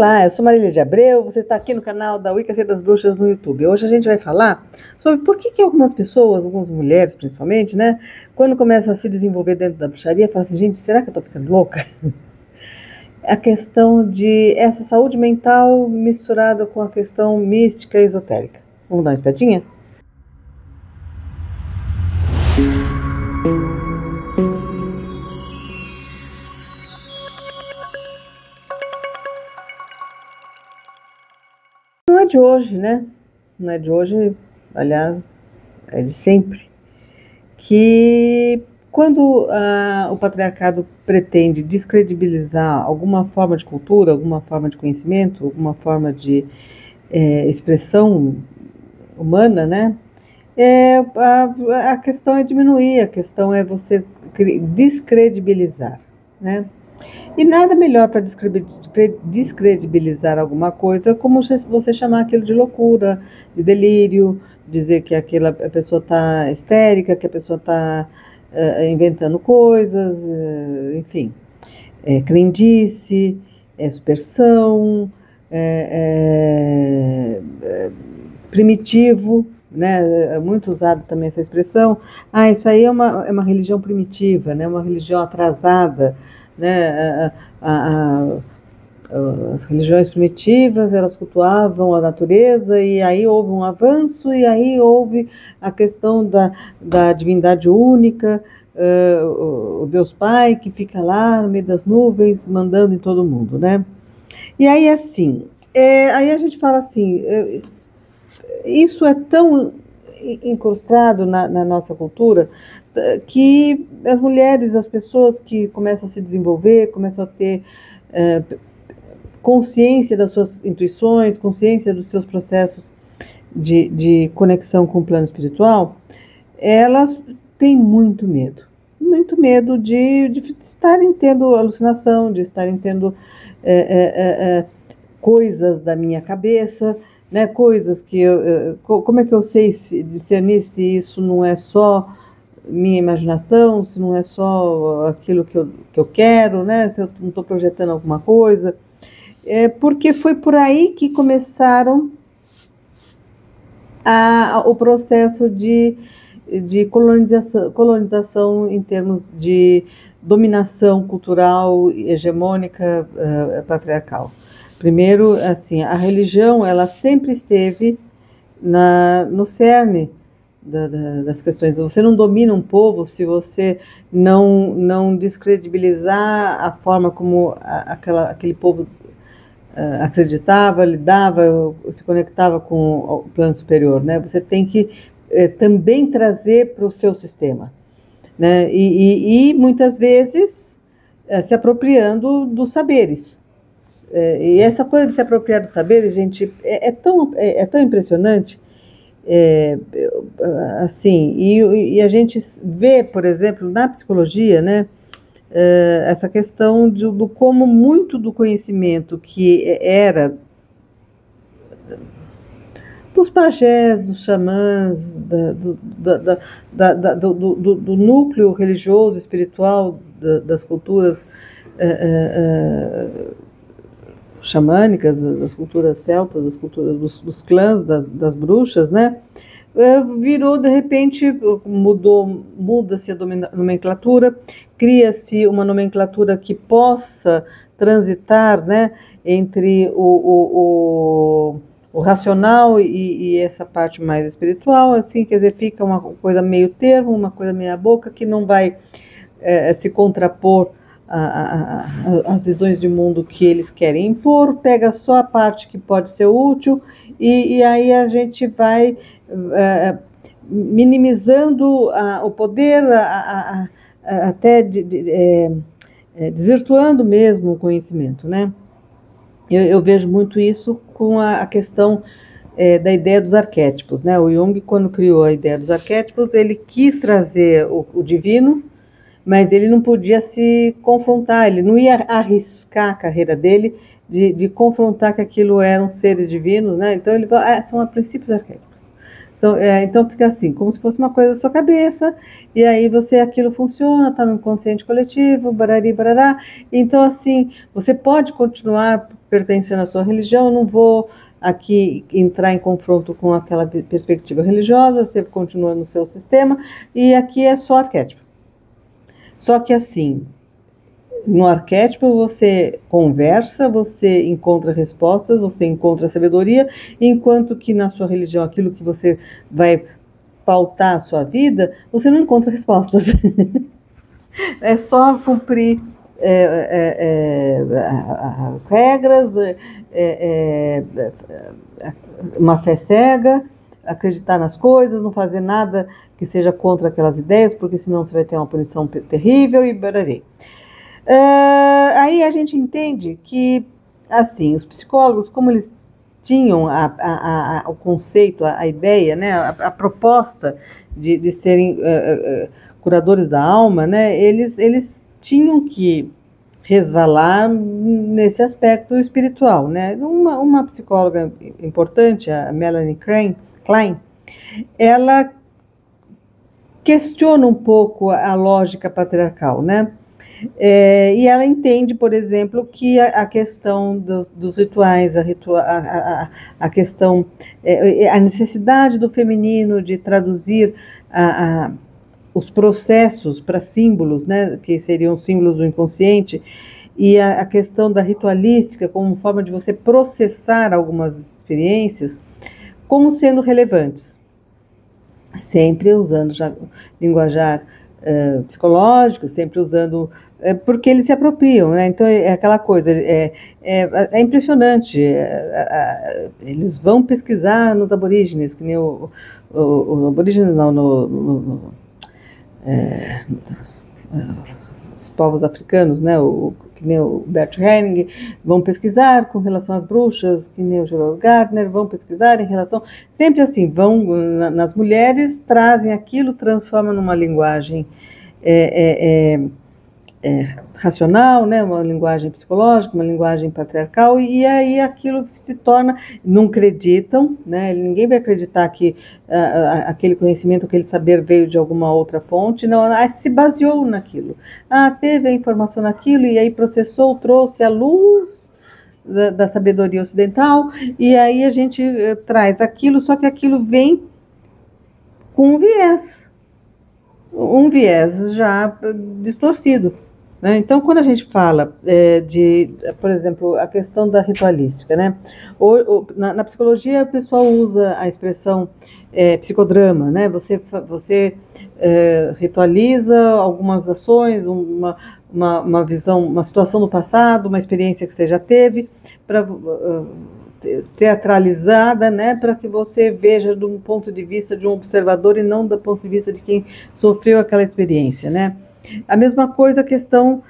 Olá, eu sou Marília de Abreu, você está aqui no canal da Wicca das Bruxas no YouTube. Hoje a gente vai falar sobre por que algumas pessoas, algumas mulheres principalmente, né, quando começam a se desenvolver dentro da bruxaria, falam assim, gente, será que eu estou ficando louca? A questão de essa saúde mental misturada com a questão mística e esotérica. Vamos dar uma espiadinha? Não é de hoje, né? Não é de hoje, aliás, é de sempre, que quando o patriarcado pretende descredibilizar alguma forma de cultura, alguma forma de conhecimento, alguma forma de expressão humana, né? A questão é diminuir, a questão é você descredibilizar, né? E nada melhor para descredibilizar alguma coisa como você chamar aquilo de loucura, de delírio, dizer que a pessoa está histérica, que a pessoa está inventando coisas, enfim, crendice, superstição, primitivo, né? É muito usado também essa expressão. Isso aí é uma religião primitiva, né? Uma religião atrasada, né? As religiões primitivas, elas cultuavam a natureza e aí houve um avanço e aí houve a questão da divindade única, o Deus Pai que fica lá no meio das nuvens mandando em todo mundo, né? E aí assim, aí a gente fala assim, isso é tão incrustado na nossa cultura que as mulheres, as pessoas que começam a se desenvolver, começam a ter consciência das suas intuições, consciência dos seus processos de conexão com o plano espiritual, elas têm muito medo de estarem tendo alucinação, de estarem tendo coisas da minha cabeça, né, coisas que como é que eu sei discernir se isso não é só minha imaginação, se não é só aquilo que eu quero, né, se eu não estou projetando alguma coisa, porque foi por aí que começaram o processo de colonização em termos de dominação cultural hegemônica patriarcal. Primeiro, assim, a religião, ela sempre esteve no cerne das questões. Você não domina um povo se você não descredibilizar a forma como aquele povo acreditava, lidava, se conectava com o plano superior, né? Você tem que também trazer para o seu sistema, né? E muitas vezes se apropriando dos saberes. E essa coisa de se apropriar dos saberes, gente, é tão impressionante, assim, e a gente vê, por exemplo, na psicologia, né, essa questão do como muito do conhecimento que era dos pajés, dos xamãs, do núcleo religioso, espiritual das culturas xamânicas, das culturas celtas, das culturas dos clãs, das bruxas, né? Virou, de repente, muda-se a nomenclatura, cria-se uma nomenclatura que possa transitar, né, entre o racional e essa parte mais espiritual, assim, quer dizer, fica uma coisa meio termo, uma coisa meia boca, que não vai se contrapor às visões de mundo que eles querem impor, pega só a parte que pode ser útil, e aí a gente vai minimizando o poder, até desvirtuando mesmo o conhecimento, né? Eu vejo muito isso com a questão da ideia dos arquétipos, né? O Jung, quando criou a ideia dos arquétipos, ele quis trazer o divino, mas ele não podia se confrontar, ele não ia arriscar a carreira dele de confrontar que aquilo eram seres divinos, né? Então ele fala, são princípios arquétipos. Então fica assim, como se fosse uma coisa da sua cabeça, e aí aquilo funciona, está no inconsciente coletivo, barari, barará. Então assim, você pode continuar pertencendo à sua religião, eu não vou aqui entrar em confronto com aquela perspectiva religiosa, você continua no seu sistema, e aqui é só arquétipo. Só que assim, no arquétipo você conversa, você encontra respostas, você encontra sabedoria, enquanto que na sua religião, aquilo que você vai pautar a sua vida, você não encontra respostas. É só cumprir as regras, uma fé cega, acreditar nas coisas, não fazer nada que seja contra aquelas ideias, porque senão você vai ter uma punição terrível e bararei. Aí a gente entende que, assim, os psicólogos, como eles tinham o conceito, a ideia, né, a proposta de serem curadores da alma, né, eles tinham que resvalar nesse aspecto espiritual, né. Uma psicóloga importante, a Melanie Klein, ela questiona um pouco a lógica patriarcal, né. E ela entende, por exemplo, que a questão dos rituais, a questão, a necessidade do feminino de traduzir os processos para símbolos, né, que seriam símbolos do inconsciente, e a questão da ritualística como forma de você processar algumas experiências como sendo relevantes, sempre usando linguajar psicológico, sempre usando porque eles se apropriam, né? Então é aquela coisa, é impressionante. Eles vão pesquisar nos aborígenes, que nem o aborígenes não, os povos africanos, né? Que nem o Bert Helling, vão pesquisar com relação às bruxas, que nem o Gerald Gardner, vão pesquisar em relação, sempre assim, vão nas mulheres, trazem aquilo, transformam numa linguagem racional, né, uma linguagem psicológica, uma linguagem patriarcal, e aí aquilo se torna, não acreditam, né, ninguém vai acreditar que aquele conhecimento, aquele saber veio de alguma outra fonte, não, se baseou naquilo, teve a informação naquilo, e aí processou, trouxe a luz da sabedoria ocidental, e aí a gente traz aquilo, só que aquilo vem com um viés já distorcido. Né? Então, quando a gente fala por exemplo, a questão da ritualística, né? Na psicologia, o pessoal usa a expressão psicodrama, né? Você ritualiza algumas ações, uma visão, uma situação do passado, uma experiência que você já teve, para teatralizada, né, para que você veja de um ponto de vista de um observador e não do ponto de vista de quem sofreu aquela experiência, né. A mesma coisa a questão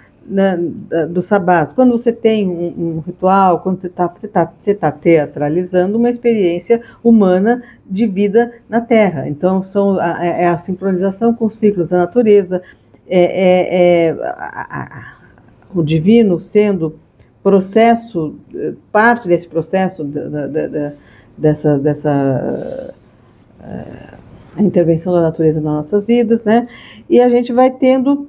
do sabás. Quando você tem um ritual, quando você tá teatralizando uma experiência humana de vida na Terra. Então, é a sincronização com os ciclos da natureza, o divino sendo processo, parte desse processo dessa intervenção da natureza nas nossas vidas, né? E a gente vai tendo,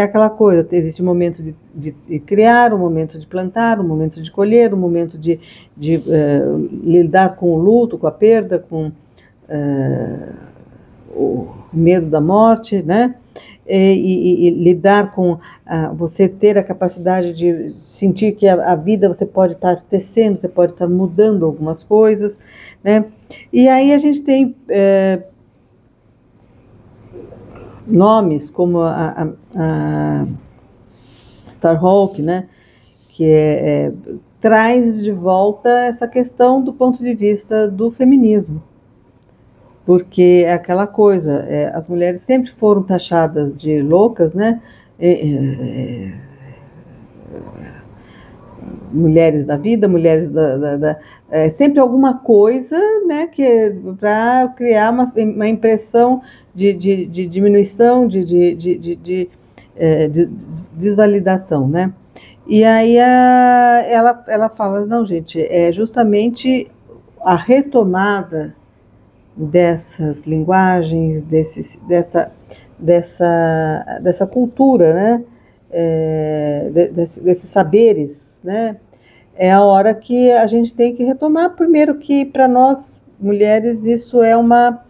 aquela coisa, existe um momento de criar, um momento de plantar, um momento de colher, um momento de lidar com o luto, com a perda, com o medo da morte, né? E lidar com você ter a capacidade de sentir que a vida você pode estar tecendo, você pode estar mudando algumas coisas, né? E aí a gente tem nomes como a Starhawk, né? Que traz de volta essa questão do ponto de vista do feminismo. Porque é aquela coisa, as mulheres sempre foram taxadas de loucas, né? Mulheres da vida, mulheres sempre alguma coisa, né? Que para criar uma impressão de diminuição, de desvalidação, né? E aí ela fala, não, gente, é justamente a retomada dessas linguagens, dessa cultura, né? Desses saberes, né? é a hora que a gente tem que retomar, primeiro que para nós, mulheres, isso é uma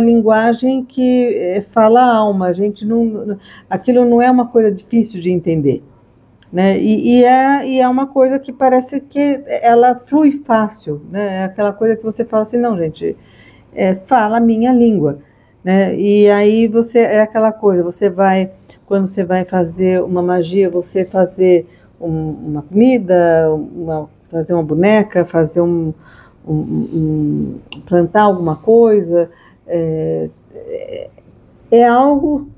linguagem que fala a alma, a gente não, aquilo não é uma coisa difícil de entender, né? E é uma coisa que parece que ela flui fácil, né? É aquela coisa que você fala assim, não, gente, fala a minha língua, né? E aí é aquela coisa, quando você vai fazer uma magia, você fazer uma comida, fazer uma boneca, fazer plantar alguma coisa, é algo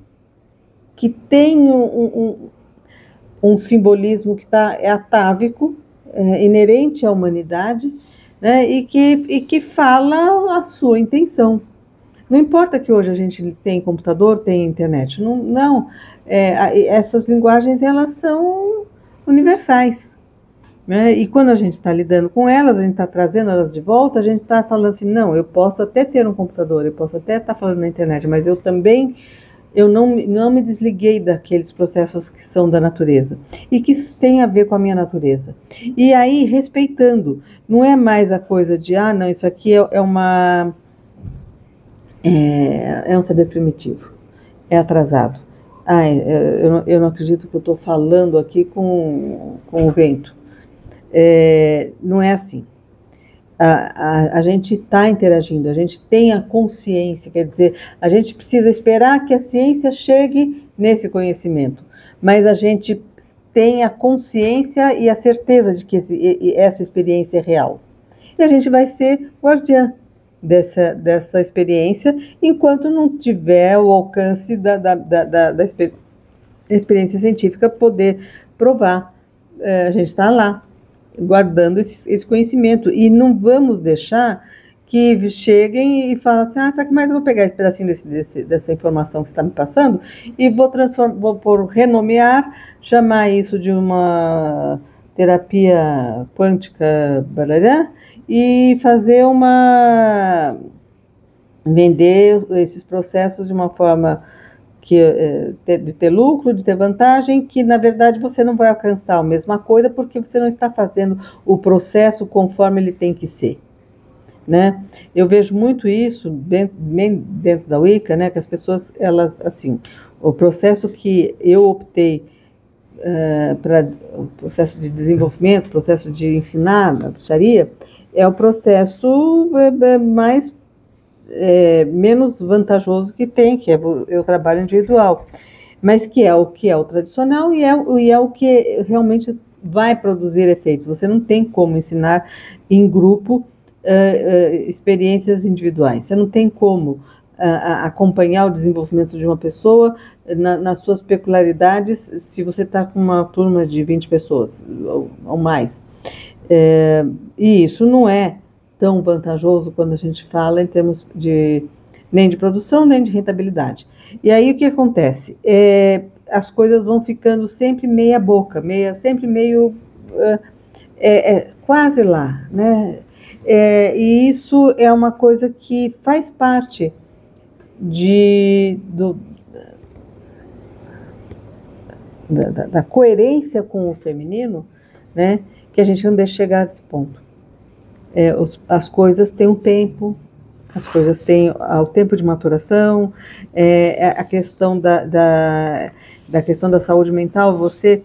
que tem um simbolismo que é atávico, inerente à humanidade, né, e que fala a sua intenção. Não importa que hoje a gente tem computador, tem internet, não, essas linguagens elas são universais, né? E quando a gente está lidando com elas, a gente está trazendo elas de volta, a gente está falando assim, não, eu posso até ter um computador, eu posso até estar falando na internet, mas eu não me desliguei daqueles processos que são da natureza e que têm a ver com a minha natureza. E aí, respeitando, não é mais a coisa de, não, isso aqui é um saber primitivo, é atrasado. Eu não acredito que eu estou falando aqui com o vento. Não é assim. A gente está interagindo, a gente tem a consciência, quer dizer, a gente precisa esperar que a ciência chegue nesse conhecimento, mas a gente tem a consciência e a certeza de que essa experiência é real. E a gente vai ser guardiã dessa experiência, enquanto não tiver o alcance da experiência científica poder provar. A gente está lá, guardando esse conhecimento, e não vamos deixar que cheguem e falem assim, sabe que mais eu vou pegar esse pedacinho dessa informação que você está me passando e vou renomear, chamar isso de uma terapia quântica, e fazer vender esses processos de uma forma de ter lucro, de ter vantagem, que na verdade você não vai alcançar a mesma coisa porque você não está fazendo o processo conforme ele tem que ser, né? Eu vejo muito isso dentro da Wicca, né? Que as pessoas, elas, assim, o processo que eu optei para o processo de desenvolvimento, o processo de ensinar na bruxaria, é o processo mais menos vantajoso que tem, que é o trabalho individual, mas que é o tradicional e é o que realmente vai produzir efeitos. Você não tem como ensinar em grupo experiências individuais, você não tem como acompanhar o desenvolvimento de uma pessoa nas suas peculiaridades se você está com uma turma de 20 pessoas ou mais. E isso não é tão vantajoso quando a gente fala em termos nem de produção, nem de rentabilidade. E aí o que acontece? As coisas vão ficando sempre meia boca, sempre meio quase lá, né? E isso é uma coisa que faz parte da coerência com o feminino, né? Que a gente não deixa chegar desse ponto. As coisas têm um tempo, as coisas têm o tempo de maturação, a questão da questão da saúde mental. Você,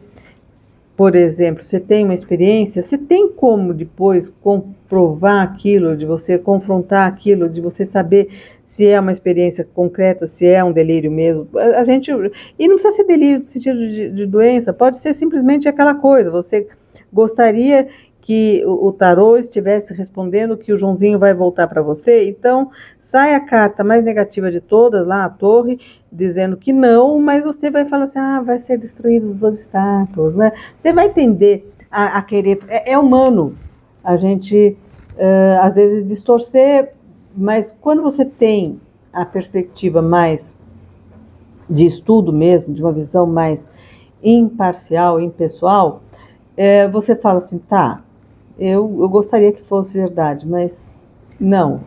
por exemplo, você tem uma experiência, você tem como depois comprovar aquilo, de você confrontar aquilo, de você saber se é uma experiência concreta, se é um delírio mesmo. E não precisa ser delírio no sentido de doença, pode ser simplesmente aquela coisa, você gostaria que o tarô estivesse respondendo que o Joãozinho vai voltar para você, então sai a carta mais negativa de todas, lá a torre, dizendo que não, mas você vai falar assim, vai ser destruídos os obstáculos, né? Você vai tender a querer, é humano a gente às vezes distorcer, mas quando você tem a perspectiva mais de estudo mesmo, de uma visão mais imparcial, impessoal, você fala assim, tá, eu gostaria que fosse verdade, mas não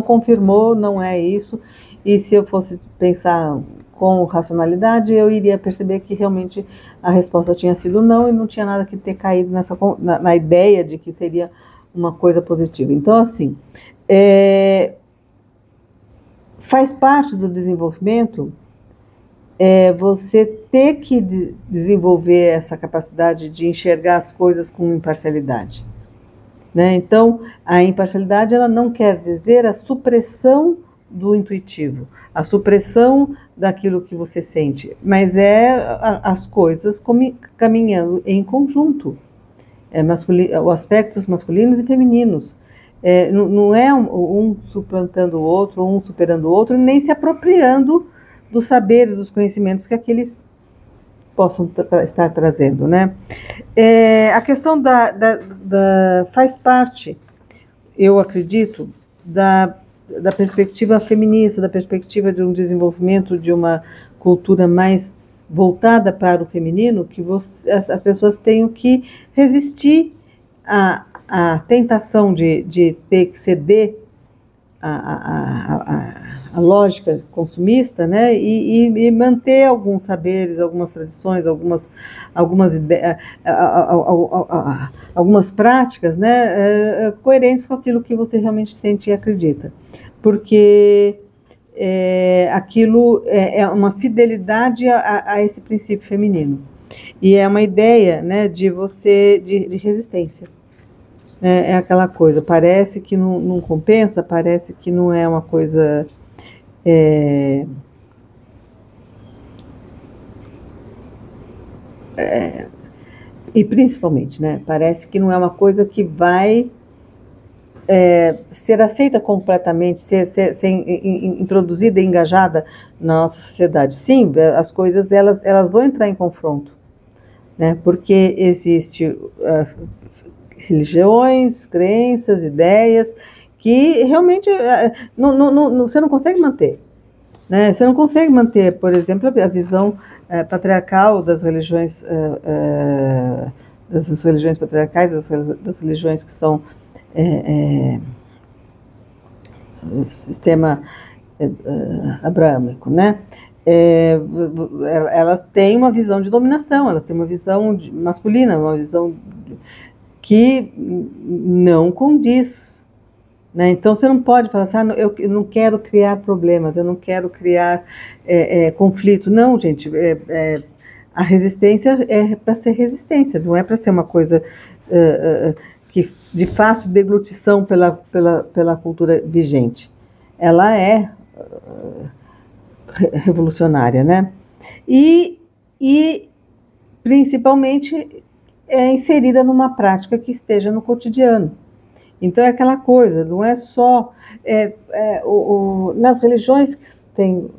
confirmou, não é isso. E se eu fosse pensar com racionalidade, eu iria perceber que realmente a resposta tinha sido não e não tinha nada que ter caído na ideia de que seria uma coisa positiva. Então, assim, faz parte do desenvolvimento você ter que desenvolver essa capacidade de enxergar as coisas com imparcialidade, né? Então, a imparcialidade ela não quer dizer a supressão do intuitivo, a supressão daquilo que você sente, mas as coisas caminhando em conjunto, os aspectos masculinos e femininos. Não é um suplantando o outro, um superando o outro, nem se apropriando dos saberes, dos conhecimentos que aqueles possam estar trazendo, né? A questão faz parte, eu acredito, da perspectiva feminista, da perspectiva de um desenvolvimento de uma cultura mais voltada para o feminino, que as pessoas tenham que resistir à tentação de ter que ceder a lógica consumista, né, e manter alguns saberes, algumas tradições, algumas ideias, algumas práticas, né, coerentes com aquilo que você realmente sente e acredita, porque aquilo é uma fidelidade a esse princípio feminino e é uma ideia, né, de resistência. É aquela coisa, parece que não compensa, parece que não é uma coisa e principalmente, né, parece que não é uma coisa que vai ser aceita completamente, ser introduzida e engajada na nossa sociedade. Sim, as coisas elas vão entrar em confronto, né, porque existe religiões, crenças, ideias que realmente você não consegue manter, né? Você não consegue manter, por exemplo, a visão patriarcal das religiões patriarcais, das religiões que são o sistema abraâmico, né? Elas têm uma visão de dominação, elas têm uma visão masculina, uma visão que não condiz, né? Então você não pode falar assim, eu não quero criar problemas, eu não quero criar conflito. Não, gente, a resistência é para ser resistência, não é para ser uma coisa de fácil deglutição pela cultura vigente. Ela é revolucionária, né? E principalmente inserida numa prática que esteja no cotidiano. Então é aquela coisa, não é só nas religiões que tem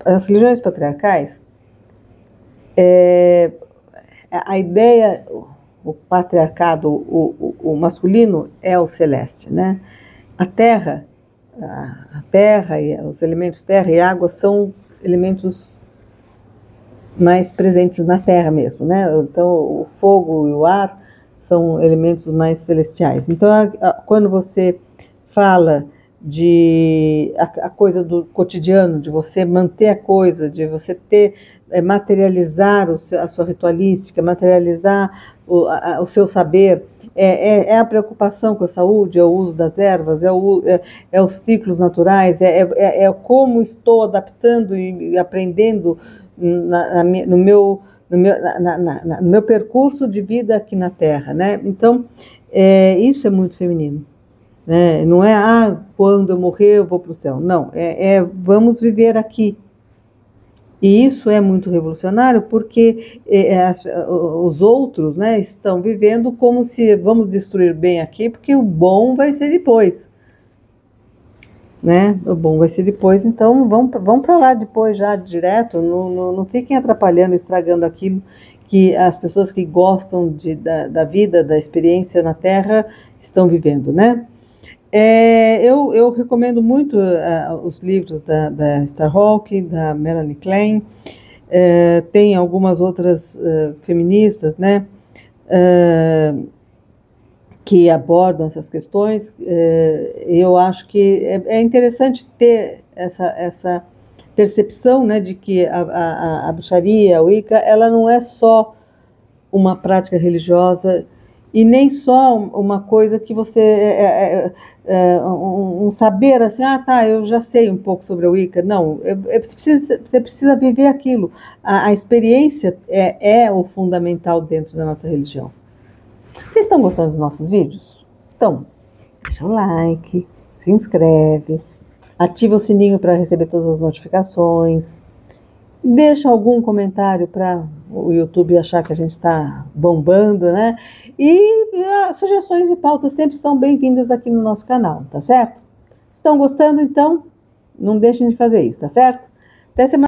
as religiões patriarcais, a ideia, o patriarcado, o masculino é o celeste, né? A terra e os elementos terra e água são elementos mais presentes na terra mesmo, né? Então o fogo e o ar são elementos mais celestiais. Então quando você fala de a coisa do cotidiano, de você manter a coisa, de você materializar a sua ritualística, materializar o seu saber, a preocupação com a saúde, é o uso das ervas, é os ciclos naturais, é como estou adaptando e aprendendo no meu percurso de vida aqui na Terra, né? Então, isso é muito feminino, né? Não é, quando eu morrer eu vou para o céu. Não, vamos viver aqui. E isso é muito revolucionário porque os outros, né, estão vivendo como se vamos destruir bem aqui, porque o bom vai ser depois. Né? O bom vai ser depois, então vão para lá depois já direto, não fiquem atrapalhando, estragando aquilo que as pessoas que gostam da vida, da experiência na Terra estão vivendo, né? Eu recomendo muito os livros da Starhawk, da Melanie Klein, tem algumas outras feministas, né? Que abordam essas questões. Eu acho que é interessante ter essa percepção, né, de que a bruxaria, a Wicca, ela não é só uma prática religiosa e nem só uma coisa que você um saber assim, tá, eu já sei um pouco sobre a Wicca. Não, você precisa viver aquilo. A experiência é o fundamental dentro da nossa religião. Vocês estão gostando dos nossos vídeos? Então, deixa o like, se inscreve, ativa o sininho para receber todas as notificações, deixa algum comentário para o YouTube achar que a gente está bombando, né? E sugestões de pauta sempre são bem-vindas aqui no nosso canal, tá certo? Estão gostando? Então, não deixem de fazer isso, tá certo? Até semana.